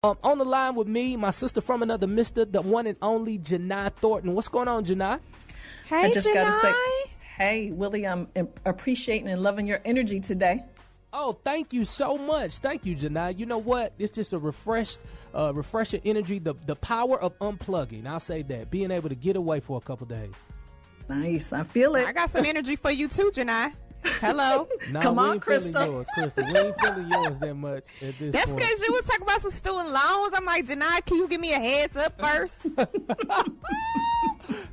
On the line with me, my sister from another mister, the one and only Jini Thornton. What's going on, Jini? Hey, I just Jini. got to say, hey, Willie, I'm appreciating and loving your energy today. Oh, thank you so much. Thank you, Jini. You know what? It's just a refresher energy, the power of unplugging. I'll say that, being able to get away for a couple days. Nice. I feel it. I got some energy for you too, Jini. Hello. No, Come on, ain't Crystal. feeling yours, Crystal. We ain't feeling yours that much at this That's point. because you was talking about some student loans. I'm like, Jini, can you give me a heads up first?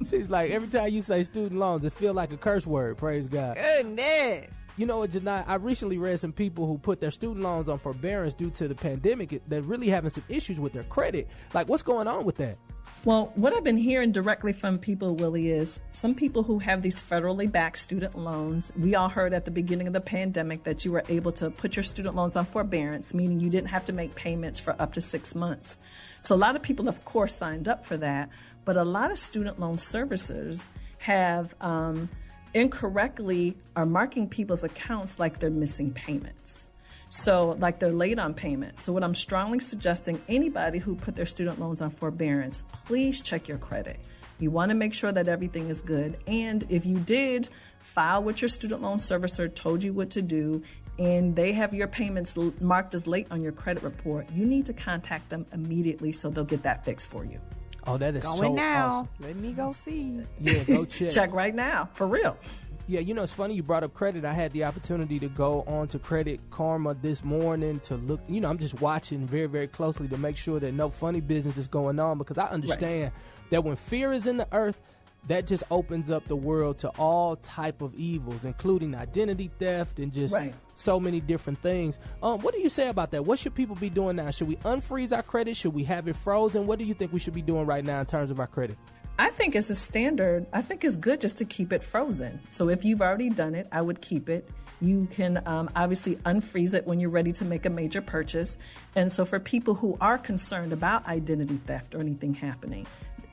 She's like, every time you say student loans, it feels like a curse word. Praise God. Goodness. You know what, Jini? I recently read some people who put their student loans on forbearance due to the pandemic. They're really having some issues with their credit. Like, what's going on with that? Well, what I've been hearing directly from people, Willie, is some people who have these federally backed student loans. We all heard at the beginning of the pandemic that you were able to put your student loans on forbearance, meaning you didn't have to make payments for up to 6 months. So a lot of people, of course, signed up for that. But a lot of student loan servicers have incorrectly are marking people's accounts like they're missing payments. So like they're late on payment. So what I'm strongly suggesting, anybody who put their student loans on forbearance, please check your credit. You want to make sure that everything is good. And if you did file with your student loan servicer, told you what to do, and they have your payments marked as late on your credit report, you need to contact them immediately so they'll get that fixed for you. Oh, that is Going so now. awesome. Let me go see. Yeah, go check. Check right now, for real. Yeah, you know, it's funny you brought up credit. I had the opportunity to go on to Credit Karma this morning to look. You know, I'm just watching very, very closely to make sure that no funny business is going on, because I understand that when fear is in the earth, that just opens up the world to all type of evils, including identity theft and just so many different things. What do you say about that? What should people be doing now? Should we unfreeze our credit? Should we have it frozen? What do you think we should be doing right now in terms of our credit? I think as a standard, I think it's good just to keep it frozen. So if you've already done it, I would keep it. You can obviously unfreeze it when you're ready to make a major purchase. And so for people who are concerned about identity theft or anything happening,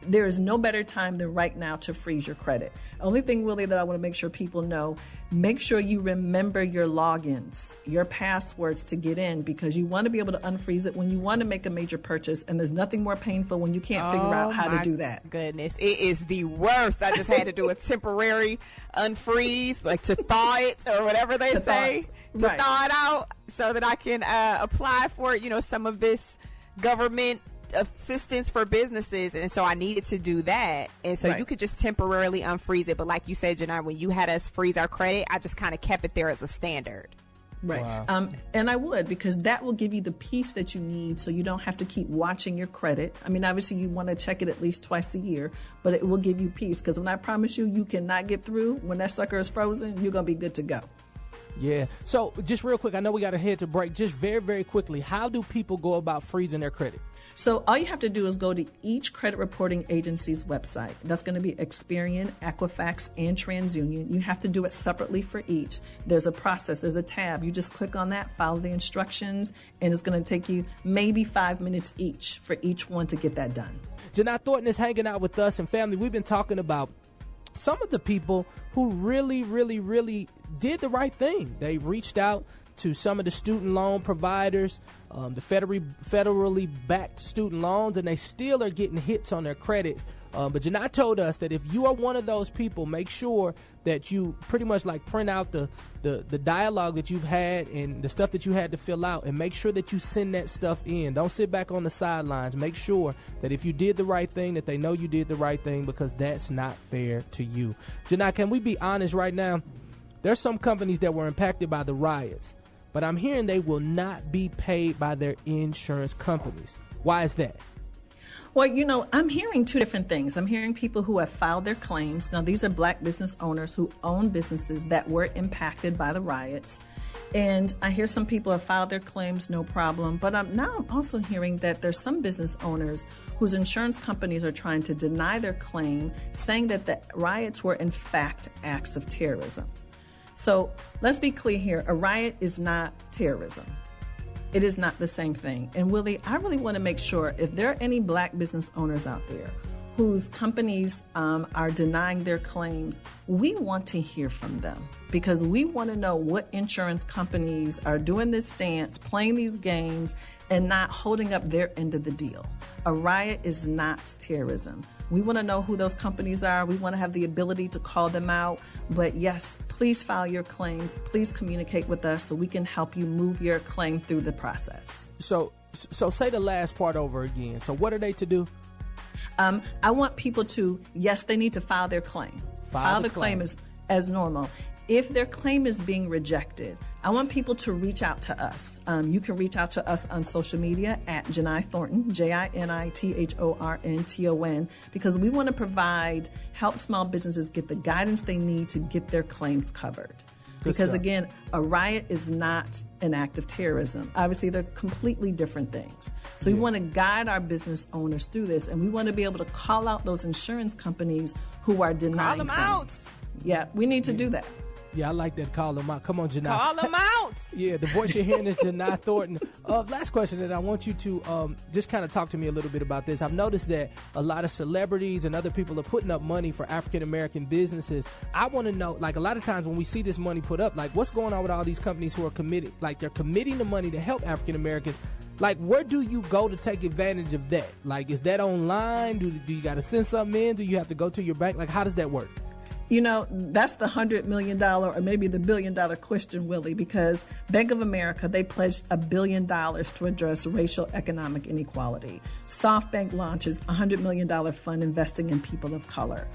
there is no better time than right now to freeze your credit. Only thing really that I want to make sure people know, make sure you remember your logins, your passwords to get in, because you want to be able to unfreeze it when you want to make a major purchase, and there's nothing more painful when you can't figure out how to do that. Goodness, it is the worst. I just had to do a temporary unfreeze, like to thaw it or whatever they say, to thaw it out so that I can apply for, you know, some of this government assistance for businesses, and so I needed to do that. And so you could just temporarily unfreeze it, but like you said, Jini, when you had us freeze our credit, I just kind of kept it there as a standard. Wow. And I would, because that will give you the peace that you need so you don't have to keep watching your credit. I mean, obviously you want to check it at least twice a year, but it will give you peace, because when I promise you cannot get through, when that sucker is frozen, you're going to be good to go. Yeah. So just real quick, I know we got to head to break. Just very, very quickly, how do people go about freezing their credit? So all you have to do is go to each credit reporting agency's website. That's going to be Experian, Equifax, and TransUnion. You have to do it separately for each. There's a process. There's a tab. You just click on that, follow the instructions, and it's going to take you maybe 5 minutes each for each one to get that done. Jini Thornton is hanging out with us, and family, we've been talking about some of the people who really, really, really did the right thing. They reached out to some of the student loan providers, the federally backed student loans, and they still are getting hits on their credits. But Jini told us that if you are one of those people, make sure that you pretty much like print out the dialogue that you've had and the stuff that you had to fill out, and make sure that you send that stuff in. Don't sit back on the sidelines. Make sure that if you did the right thing, that they know you did the right thing, because that's not fair to you. Jini, can we be honest right now? There's some companies that were impacted by the riots, but I'm hearing they will not be paid by their insurance companies. Why is that? Well, you know, I'm hearing two different things. I'm hearing people who have filed their claims. Now, these are black business owners who own businesses that were impacted by the riots. And I hear some people have filed their claims, no problem. But now I'm also hearing that there's some business owners whose insurance companies are trying to deny their claim, saying that the riots were in fact acts of terrorism. So let's be clear here. A riot is not terrorism. It is not the same thing. And Willie, I really want to make sure if there are any black business owners out there whose companies are denying their claims, we want to hear from them, because we want to know what insurance companies are doing this dance, playing these games, and not holding up their end of the deal. A riot is not terrorism. We want to know who those companies are. We want to have the ability to call them out. But yes, please file your claims. Please communicate with us so we can help you move your claim through the process. So say the last part over again. So what are they to do? I want people to, yes, they need to file their claim. File the claim as normal. If their claim is being rejected, I want people to reach out to us. You can reach out to us on social media at Jini Thornton, JiniThornton, because we want to help small businesses get the guidance they need to get their claims covered. Because again, a riot is not an act of terrorism. Obviously, they're completely different things. So we want to guide our business owners through this, and we want to be able to call out those insurance companies who are denying Call them claims. Yeah, we need to do that. Yeah, I like that. Call them out. Come on, Jini. Call them out. Yeah, the voice you're hearing is Jini Thornton. Last question that I want you to just kind of talk to me a little bit about this. I've noticed that a lot of celebrities and other people are putting up money for African-American businesses. I want to know, like a lot of times when we see this money put up, like what's going on with all these companies who are committed, like they're committing the money to help African-Americans. Like, where do you go to take advantage of that? Like, is that online? Do you got to send something in? Do you have to go to your bank? Like, how does that work? You know, that's the $100 million or maybe the $1 billion question, Willie, because Bank of America, they pledged $1 billion to address racial economic inequality. SoftBank launches a $100 million fund investing in people of color.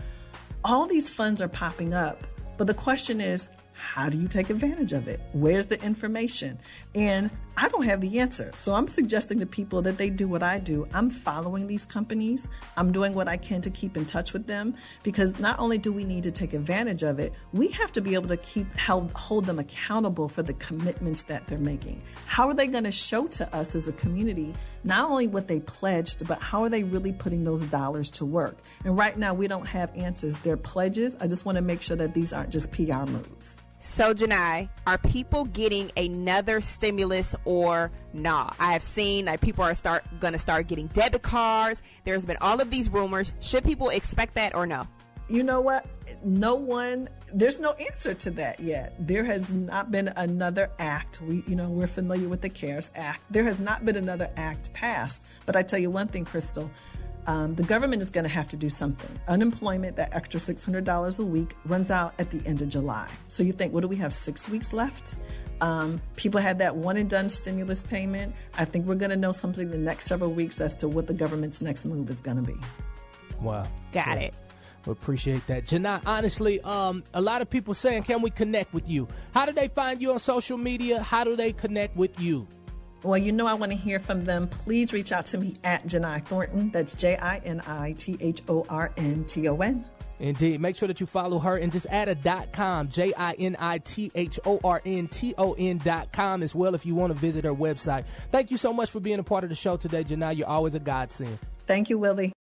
All these funds are popping up, but the question is, how do you take advantage of it? Where's the information? And I don't have the answer. So I'm suggesting to people that they do what I do. I'm following these companies. I'm doing what I can to keep in touch with them, because not only do we need to take advantage of it, we have to be able to hold them accountable for the commitments that they're making. How are they going to show to us as a community not only what they pledged, but how are they really putting those dollars to work? And right now we don't have answers. They're pledges. I just want to make sure that these aren't just PR moves. So, Jini, are people getting another stimulus or not? I have seen that people are going to start getting debit cards. There's been all of these rumors. Should people expect that or no? You know what? There's no answer to that yet. There has not been another act. We're familiar with the CARES Act. There has not been another act passed. But I tell you one thing, Crystal. The government is going to have to do something. Unemployment, that extra $600 a week, runs out at the end of July. So you think, what do we have, 6 weeks left? People had that one-and-done stimulus payment. I think we're going to know something the next several weeks as to what the government's next move is going to be. Wow. Got it. We appreciate that. Jini, honestly, a lot of people saying, can we connect with you? How do they find you on social media? How do they connect with you? Well, I want to hear from them. Please reach out to me at Jini Thornton. That's JiniThornton. Indeed. Make sure that you follow her and just add a .com, JiniThornton.com as well if you want to visit her website. Thank you so much for being a part of the show today, Jini. You're always a godsend. Thank you, Willie.